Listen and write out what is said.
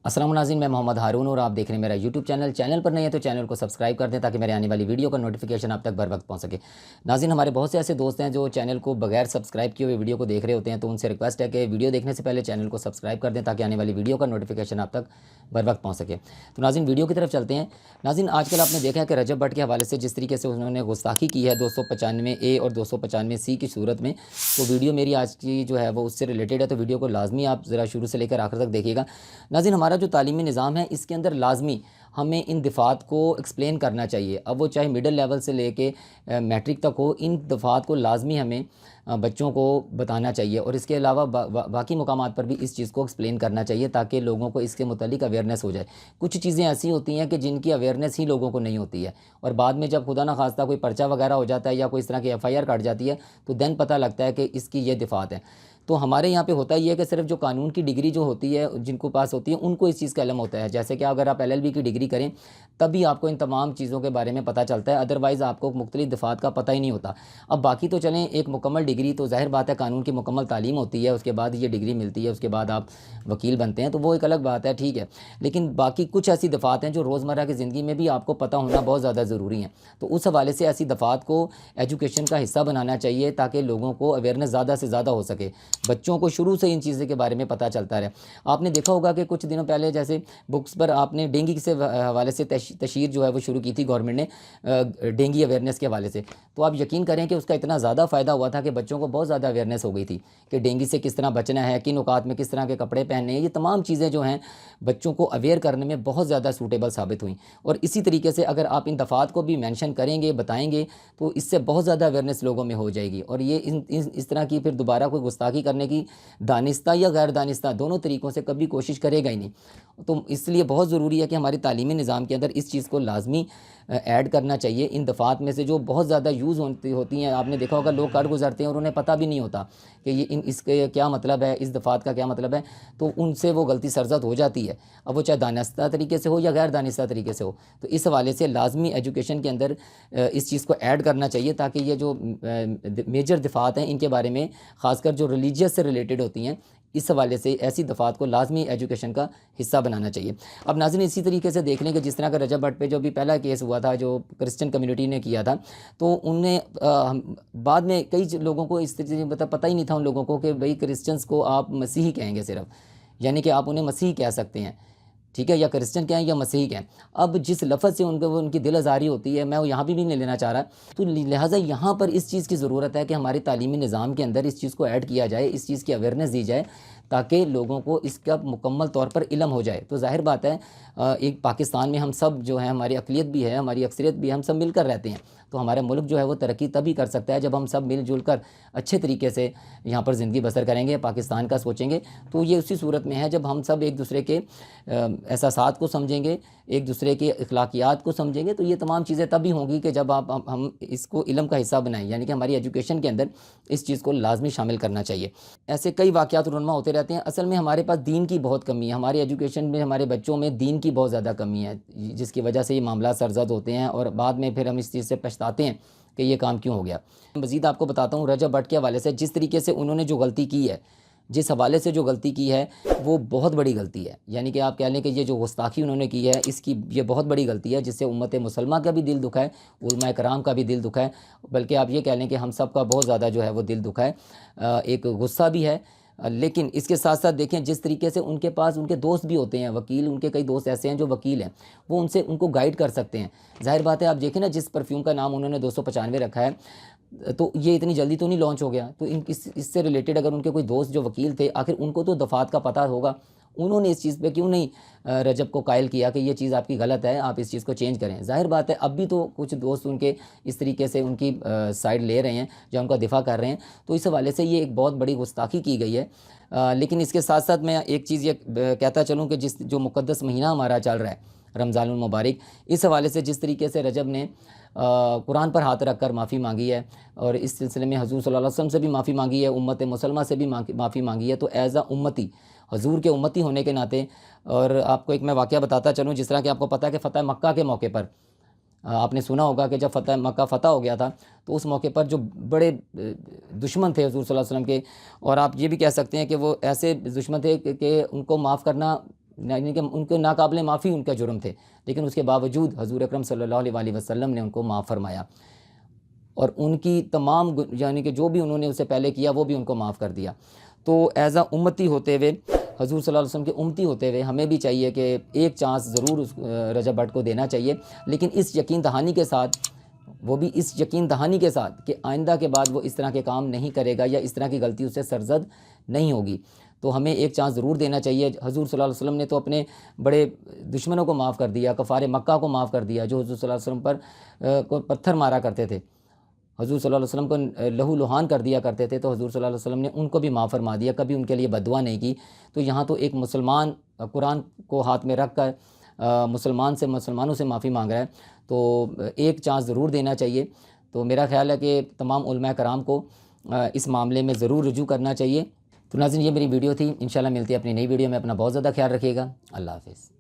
अस्सलाम नाज़रीन, मैं मोहम्मद हारून और आप देख रहे हैं मेरा यूट्यूब चैनल पर नहीं है तो चैनल को सब्सक्राइब कर दें ताकि मेरे आने वाली वीडियो का नोटिफिकेशन आप तक बर वक्त पहुंच सके। नाज़रीन, हमारे बहुत से ऐसे दोस्त हैं जो चैनल को बगैर सब्सक्राइब किए हुए वीडियो को देख रहे होते हैं, तो उनसे रिक्वेस्ट है कि वीडियो देखने से पहले चैनल को सब्सक्राइब कर दें ताकि आने वाली वीडियो का नोटिफिकेशन आप तक बर वक्त पहुँच सके। तो नाज़रीन, वीडियो की तरफ चलते हैं। नाज़रीन, आजकल आपने देखा है कि रजब भट्ट के हवाले से जिस तरीके से उन्होंने गुस्ताखी की है 295A और 295C की सूरत में, तो वीडियो मेरी आज की जो है वो उससे रिलेटेड है, तो वीडियो को लाजमी आप ज़रा शुरू से लेकर आखिर तक देखिएगा। नाज़रीन, हमारा जो तालीमी निज़ाम है इसके अंदर लाजमी हमें इन दफ़ात को एक्सप्लेन करना चाहिए। अब वो चाहे मिडिल लेवल से लेके मैट्रिक तक हो, इन दफ़ात को लाजमी हमें बच्चों को बताना चाहिए और इसके अलावा बाकी मुकामात पर भी इस चीज़ को एक्सप्लेन करना चाहिए ताकि लोगों को इसके मुतालिक अवेयरनेस हो जाए। कुछ चीज़ें ऐसी होती हैं कि जिनकी अवेयरनेस ही लोगों को नहीं होती है और बाद में जब खुदा ना खास्ता कोई पर्चा वगैरह हो जाता है या कोई इस तरह की FIR काट जाती है तो देन पता लगता है कि इसकी ये दफ़ात है। तो हमारे यहाँ पे होता ही है कि सिर्फ जो कानून की डिग्री जो होती है जिनको पास होती है उनको इस चीज़ का इल्म होता है। जैसे कि अगर आप LLB की डिग्री करें तभी आपको इन तमाम चीज़ों के बारे में पता चलता है, अदरवाइज़ आपको मुख्तलिफ दफ़ात का पता ही नहीं होता। अब बाकी तो चलें, एक मुकम्मल डिग्री तो ज़ाहिर बात है कानून की मुकम्मल तालीम होती है, उसके बाद ये डिग्री मिलती है, उसके बाद आप वकील बनते हैं, तो वो एक अलग बात है, ठीक है। लेकिन बाकी कुछ ऐसी दफ़ात हैं जो रोज़मर्रा की ज़िंदगी में भी आपको पता होना बहुत ज़्यादा ज़रूरी है। तो उस हवाले से ऐसी दफ़ात को एजुकेशन का हिस्सा बनाना चाहिए ताकि लोगों को अवेयरनेस ज़्यादा से ज़्यादा हो सके, बच्चों को शुरू से इन चीज़ों के बारे में पता चलता रहे। आपने देखा होगा कि कुछ दिनों पहले जैसे बुक्स पर आपने डेंगू से हवाले से तशहीर जो है वो शुरू की थी गवर्नमेंट ने, डेंगू अवेयरनेस के हवाले से। तो आप यकीन करें कि उसका इतना ज़्यादा फ़ायदा हुआ था कि बच्चों को बहुत ज़्यादा अवेयरनेस हो गई थी कि डेंगू से किस तरह बचना है, किन औकात में किस तरह के कपड़े पहनने हैं। ये तमाम चीज़ें जो हैं बच्चों को अवेयर करने में बहुत ज़्यादा सूटेबल साबित हुई। और इसी तरीके से अगर आप इन दफ़ात को भी मेंशन करेंगे, बताएंगे, तो इससे बहुत ज़्यादा अवेयरनेस लोगों में हो जाएगी और ये इस तरह की फिर दोबारा कोई गुस्ताखी करने की दानिस्ता या गैर दानिस्ता दोनों तरीक़ों से कभी कोशिश करेगा ही नहीं। तो इसलिए बहुत ज़रूरी है कि हमारे तालीमी निज़ाम के अंदर इस चीज़ को लाजमी ऐड करना चाहिए। इन दफ़ात में से जो बहुत ज़्यादा यूज़ होती हैं, आपने देखा होगा लोग कर गुजरते हैं और उन्हें पता भी नहीं होता कि ये इसके क्या मतलब है, इस दफ़ात का क्या मतलब है, तो उनसे वो गलती सरज़द हो जाती है। अब वो चाहे दानिस्ता तरीके से हो या गैर दानिस्ता तरीके से हो। तो इस हवाले से लाजमी एजुकेशन के अंदर इस चीज़ को ऐड करना चाहिए ताकि ये जो मेजर दफ़ात हैं इनके बारे में, ख़ासकर जो रिलीजियस से रिलेटेड होती हैं, इस हवाले से ऐसी दफ़ात को लाजमी एजुकेशन का हिस्सा बनाना चाहिए। अब नाज़रीन, इसी तरीके से देख लें कि जिस तरह का रजब भट्ट पे जो भी पहला केस हुआ था जो क्रिश्चियन कम्युनिटी ने किया था, तो उनने बाद में कई लोगों को इस तरीके से पता ही नहीं था उन लोगों को कि भाई क्रिश्चियंस को आप मसीही कहेंगे सिर्फ, यानी कि आप उन्हें मसीही कह सकते हैं, ठीक है, या क्रिश्चियन क्या है या मसीही क्या है। अब जिस लफ्ज़ से उनको उनकी दिल आज़ारी होती है, मैं वो यहाँ भी नहीं लेना चाह रहा, तो लिहाजा यहाँ पर इस चीज़ की ज़रूरत है कि हमारे तालीमी निज़ाम के अंदर इस चीज़ को ऐड किया जाए, इस चीज़ की अवेयरनेस दी जाए ताकि लोगों को इसका मुकम्मल तौर पर इल्म हो जाए। तो ज़ाहिर बात है, एक पाकिस्तान में हम सब जो है, हमारी अक़लियत भी है, हमारी अक्सरियत भी है, हम सब मिलकर रहते हैं, तो हमारा मुल्क जो है वो तरक्की तभी कर सकता है जब हम सब मिलजुल कर अच्छे तरीके से यहाँ पर ज़िंदगी बसर करेंगे, पाकिस्तान का सोचेंगे। तो ये उसी सूरत में है जब हम सब एक दूसरे के एहसासात को समझेंगे, एक दूसरे के अखलाकियात को समझेंगे, तो ये तमाम चीज़ें तभी होंगी कि जब हम इसको इल्म का हिस्सा बनाएं, यानी कि हमारी एजुकेशन के अंदर इस चीज़ को लाजमी शामिल करना चाहिए। ऐसे कई वाक़यात रुनमा होते रहते हैं। असल में हमारे पास दीन की बहुत कमी है, हमारे एजुकेशन में हमारे बच्चों में दीन की बहुत ज़्यादा कमी है, जिसकी वजह से ये मामला सरजद होते हैं और बाद में फिर हम इस चीज़ से पछताते हैं कि ये काम क्यों हो गया। मज़ीद आपको बताता हूँ, रजब भट्ट के हवाले से जिस तरीके से उन्होंने जो गलती की है, जिस हवाले से जो गलती की है वो बहुत बड़ी गलती है। यानी कि आप कह लें कि ये जो गुस्ताखी उन्होंने की है इसकी ये बहुत बड़ी गलती है जिससे उम्मत मुसलमान का भी दिल दुखा है, उलमा कराम का भी दिल दुखा है, बल्कि आप ये कह लें कि हम सब का बहुत ज़्यादा जो है वो दिल दुखा है, एक गुस्सा भी है। लेकिन इसके साथ साथ देखें जिस तरीके से उनके पास उनके दोस्त भी होते हैं, वकील, उनके कई दोस्त ऐसे हैं जो वकील हैं, वो उनको गाइड कर सकते हैं। ज़ाहिर बात है, आप देखें ना जिस परफ्यूम का नाम उन्होंने 295 रखा है, तो ये इतनी जल्दी तो नहीं लॉन्च हो गया। तो इससे रिलेटेड अगर उनके कोई दोस्त जो वकील थे, आखिर उनको तो दफ़ात का पता होगा, उन्होंने इस चीज़ पे क्यों नहीं रजब को कायल किया कि ये चीज़ आपकी गलत है, आप इस चीज़ को चेंज करें। ज़ाहिर बात है, अब भी तो कुछ दोस्त उनके इस तरीके से उनकी साइड ले रहे हैं, जो उनका दिफा कर रहे हैं, तो इस हवाले से ये एक बहुत बड़ी गुस्ताखी की गई है। लेकिन इसके साथ साथ मैं एक चीज़ ये कहता चलूँ कि जो मुक़द्दस महीना हमारा चल रहा है रमज़ानुल मुबारक, इस हवाले से जिस तरीके से रजब ने कुरान पर हाथ रख कर माफ़ी मांगी है और इस सिलसिले में हज़ूर सल्लल्लाहु अलैहि वसल्लम से भी माफ़ी मांगी है, उम्मत मुसलमा से भी माफ़ी मांगी है, तो एज़ अ उम्मती, हज़ूर के उम्मती होने के नाते। और आपको एक मैं वाक़या बताता चलूँ, जिस तरह कि आपको पता है कि फ़तह मक्का के मौके पर आपने सुना होगा कि जब मक्का फ़तह हो गया था, तो उस मौके पर जो बड़े दुश्मन थे हज़ूर सल्लल्लाहु अलैहि वसल्लम के, और आप ये भी कह सकते हैं कि वो ऐसे दुश्मन थे कि उनको माफ़ करना यानी कि उनको नाकाबिले माफ़ी उनका जुर्म थे, लेकिन उसके बावजूद हज़ूर अकरम सल्लल्लाहु अलैहि वसल्लम ने उनको माफ़ फरमाया और उनकी तमाम यानी कि जो भी उन्होंने उससे पहले किया वो भी उनको माफ़ कर दिया। तो एज़ अ उम्मती होते हुए, हज़ूर सल्लल्लाहु अलैहि वसल्लम के उम्मती होते हुए हमें भी चाहिए कि एक चांस ज़रूर उस रजब भट्ट को देना चाहिए, लेकिन इस यकीन दहानी के साथ, वो भी इस यकीन दहानी के साथ कि आइंदा के बाद वो इस तरह के काम नहीं करेगा या इस तरह की गलती उससे सरजद नहीं होगी। तो हमें एक चांस ज़रूर देना चाहिए। हज़ूर सल्लल्लाहु अलैहि वसल्लम ने तो अपने बड़े दुश्मनों को माफ़ कर दिया, कफ़ार मक्का को माफ़ कर दिया, जो हज़ूर सल्लल्लाहु अलैहि वसल्लम पर को पत्थर मारा करते थे, हज़ूर सल्लल्लाहु अलैहि वसल्लम को लहू लुहान कर दिया करते थे, तो हज़ूर सल्लल्लाहु अलैहि वसल्लम ने उनको भी माफ़ फरमा दिया, कभी उनके लिए बददुआ नहीं की। तो यहाँ तो एक मुसलमान कुरान को हाथ में रख कर मुसलमानों से माफ़ी मांग रहा है, तो एक चांस ज़रूर देना चाहिए। तो मेरा ख़्याल है कि तमाम उलमा कराम को इस मामले में ज़रूर रुजू करना चाहिए। तो नाज़रीन, ये मेरी वीडियो थी। इंशाल्लाह मिलती है अपनी नई वीडियो में। अपना बहुत ज़्यादा ख्याल रखिएगा। अल्लाह हाफ़िज़।